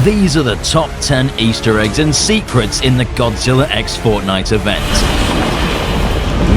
These are the top 10 Easter eggs and secrets in the Godzilla X Fortnite event.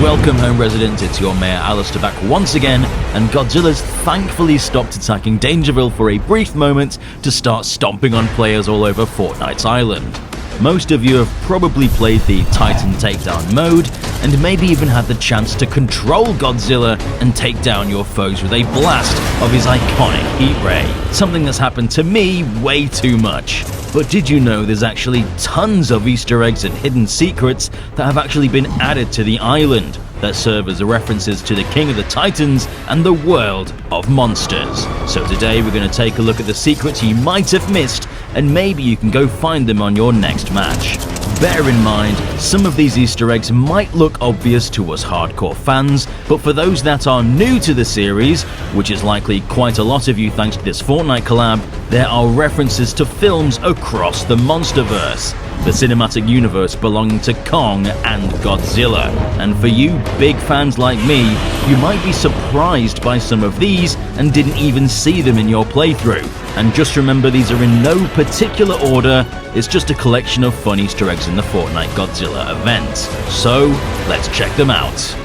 Welcome home residents, it's your Mayor Alistair back once again, and Godzilla's thankfully stopped attacking DangerVille for a brief moment to start stomping on players all over Fortnite's island. Most of you have probably played the Titan Takedown mode, and maybe even had the chance to control Godzilla and take down your foes with a blast of his iconic heat ray. Something that's happened to me way too much. But did you know there's actually tons of Easter eggs and hidden secrets that have actually been added to the island that serve as references to the King of the Titans and the world of monsters? So today we're going to take a look at the secrets you might have missed, and maybe you can go find them on your next match. Bear in mind, some of these Easter eggs might look obvious to us hardcore fans, but for those that are new to the series, which is likely quite a lot of you thanks to this Fortnite collab, there are references to films across the Monsterverse, the cinematic universe belonging to Kong and Godzilla. And for you big fans like me, you might be surprised by some of these and didn't even see them in your playthrough. And just remember, these are in no particular order, it's just a collection of fun Easter eggs in the Fortnite Godzilla event. So, let's check them out.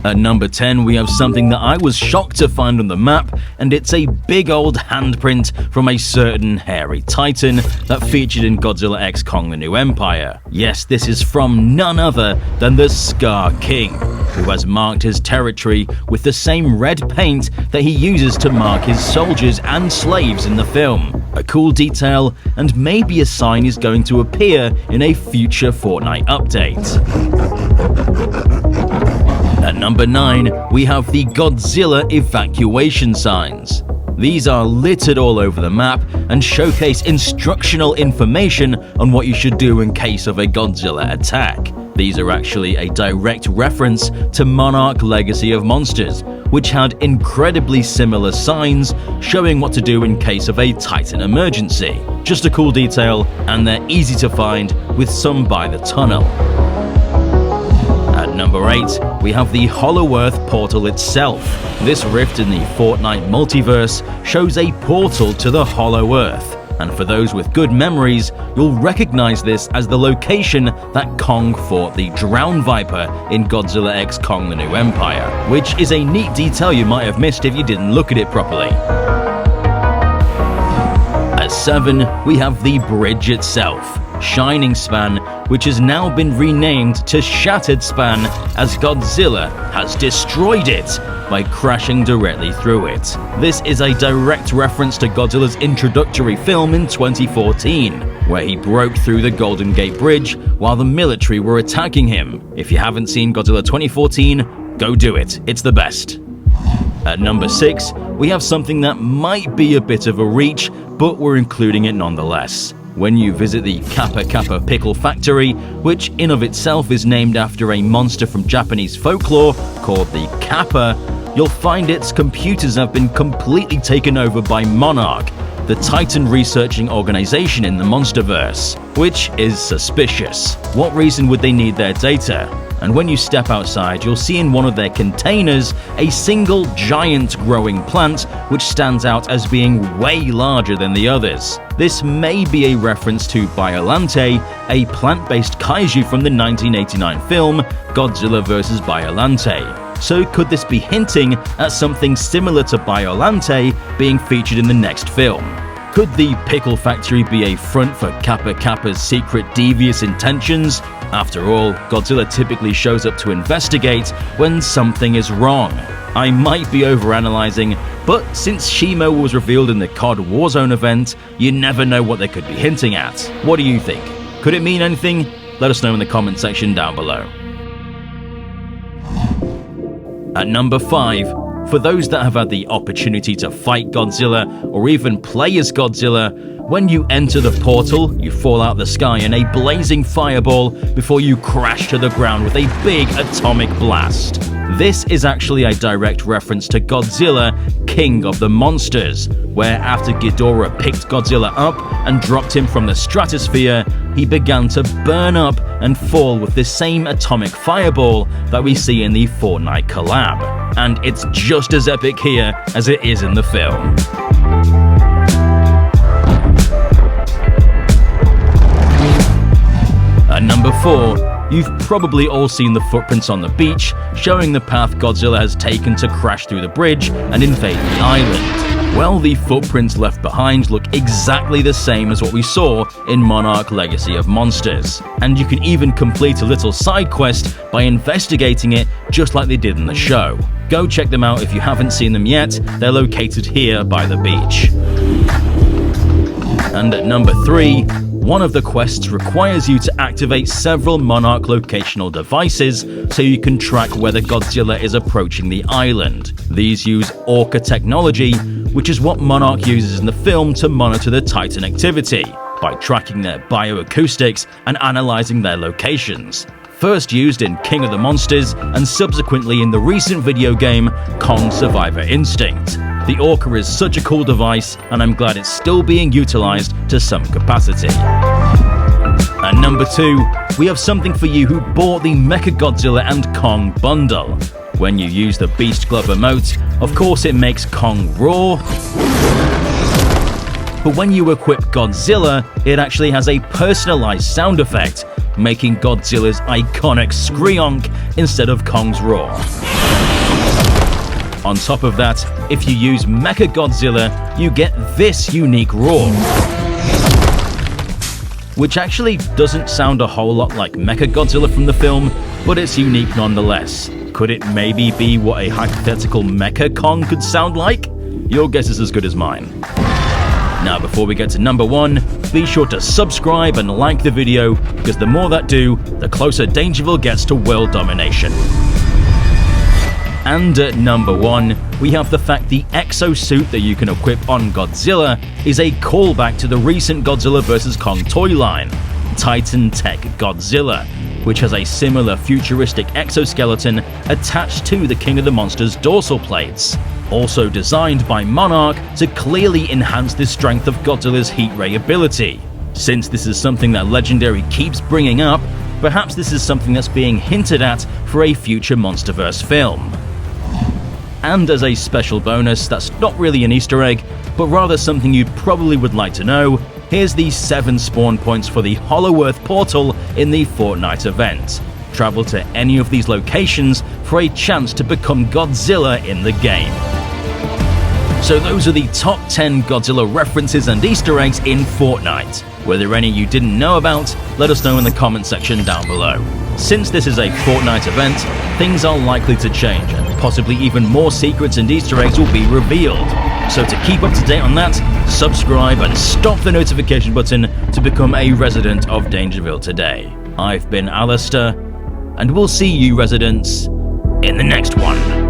At number 10, we have something that I was shocked to find on the map, and it's a big old handprint from a certain hairy titan that featured in Godzilla X Kong: The New Empire. Yes, this is from none other than the Scar King, who has marked his territory with the same red paint that he uses to mark his soldiers and slaves in the film. A cool detail, and maybe a sign is going to appear in a future Fortnite update. At number 9, we have the Godzilla Evacuation signs. These are littered all over the map and showcase instructional information on what you should do in case of a Godzilla attack. These are actually a direct reference to Monarch Legacy of Monsters, which had incredibly similar signs showing what to do in case of a Titan emergency. Just a cool detail, and they're easy to find with some by the tunnel. At number 8, we have the Hollow Earth portal itself. This rift in the Fortnite multiverse shows a portal to the Hollow Earth, and for those with good memories, you'll recognize this as the location that Kong fought the Drown Viper in Godzilla X Kong: The New Empire, which is a neat detail you might have missed if you didn't look at it properly. At 7, we have the bridge itself, Shining Span, which has now been renamed to Shattered Span as Godzilla has destroyed it by crashing directly through it. This is a direct reference to Godzilla's introductory film in 2014, where he broke through the Golden Gate Bridge while the military were attacking him. If you haven't seen Godzilla 2014, go do it, it's the best. At number 6, we have something that might be a bit of a reach, but we're including it nonetheless. When you visit the Kappa Pickle Factory, which in of itself is named after a monster from Japanese folklore called the Kappa, you'll find its computers have been completely taken over by Monarch, the Titan researching organization in the Monsterverse, which is suspicious. What reason would they need their data? And when you step outside, you'll see in one of their containers a single giant growing plant which stands out as being way larger than the others. This may be a reference to BIOLLANTE, a plant-based kaiju from the 1989 film Godzilla vs. BIOLLANTE. So could this be hinting at something similar to BIOLLANTE being featured in the next film? Could the Pickle Factory be a front for Kappa's secret devious intentions? After all, Godzilla typically shows up to investigate when something is wrong. I might be overanalyzing, but since Shimo was revealed in the COD Warzone event, you never know what they could be hinting at. What do you think? Could it mean anything? Let us know in the comment section down below. At number 5, for those that have had the opportunity to fight Godzilla or even play as Godzilla, when you enter the portal, you fall out the sky in a blazing fireball before you crash to the ground with a big atomic blast. This is actually a direct reference to Godzilla, King of the Monsters, where after Ghidorah picked Godzilla up and dropped him from the stratosphere, he began to burn up and fall with the same atomic fireball that we see in the Fortnite collab. And it's just as epic here as it is in the film. You've probably all seen the footprints on the beach, showing the path Godzilla has taken to crash through the bridge and invade the island. Well, the footprints left behind look exactly the same as what we saw in Monarch Legacy of Monsters, and you can even complete a little side quest by investigating it just like they did in the show. Go check them out if you haven't seen them yet, they're located here by the beach. And at number 3, one of the quests requires you to activate several Monarch locational devices so you can track whether Godzilla is approaching the island. These use Orca technology, which is what Monarch uses in the film to monitor the Titan activity, by tracking their bioacoustics and analyzing their locations. First used in King of the Monsters and subsequently in the recent video game Kong Survivor Instinct. The Orca is such a cool device, and I'm glad it's still being utilized to some capacity. At number 2, we have something for you who bought the Mecha Godzilla and Kong bundle. When you use the Beast Glove emote, of course it makes Kong roar, but when you equip Godzilla, it actually has a personalized sound effect, making Godzilla's iconic Screonk instead of Kong's roar. On top of that, if you use Mecha Godzilla, you get this unique roar, which actually doesn't sound a whole lot like Mecha Godzilla from the film, but it's unique nonetheless. Could it maybe be what a hypothetical Mecha Kong could sound like? Your guess is as good as mine. Now, before we get to number 1, be sure to subscribe and like the video, because the more that do, the closer DangerVille gets to world domination. And at number 1, we have the fact the Exo Suit that you can equip on Godzilla is a callback to the recent Godzilla vs. Kong toy line, Titan Takedown, which has a similar futuristic exoskeleton attached to the King of the Monsters dorsal plates. Also designed by Monarch to clearly enhance the strength of Godzilla's heat ray ability. Since this is something that Legendary keeps bringing up, perhaps this is something that's being hinted at for a future Monsterverse film. And as a special bonus that's not really an Easter egg, but rather something you probably would like to know, here's the 7 spawn points for the Hollow Earth portal in the Fortnite event. Travel to any of these locations for a chance to become Godzilla in the game. So those are the top 10 Godzilla references and Easter eggs in Fortnite. Were there any you didn't know about? Let us know in the comment section down below. Since this is a Fortnite event, things are likely to change, and possibly even more secrets and Easter eggs will be revealed. So to keep up to date on that, subscribe and stop the notification button to become a resident of DangerVille today. I've been Alistair, and we'll see you residents in the next one.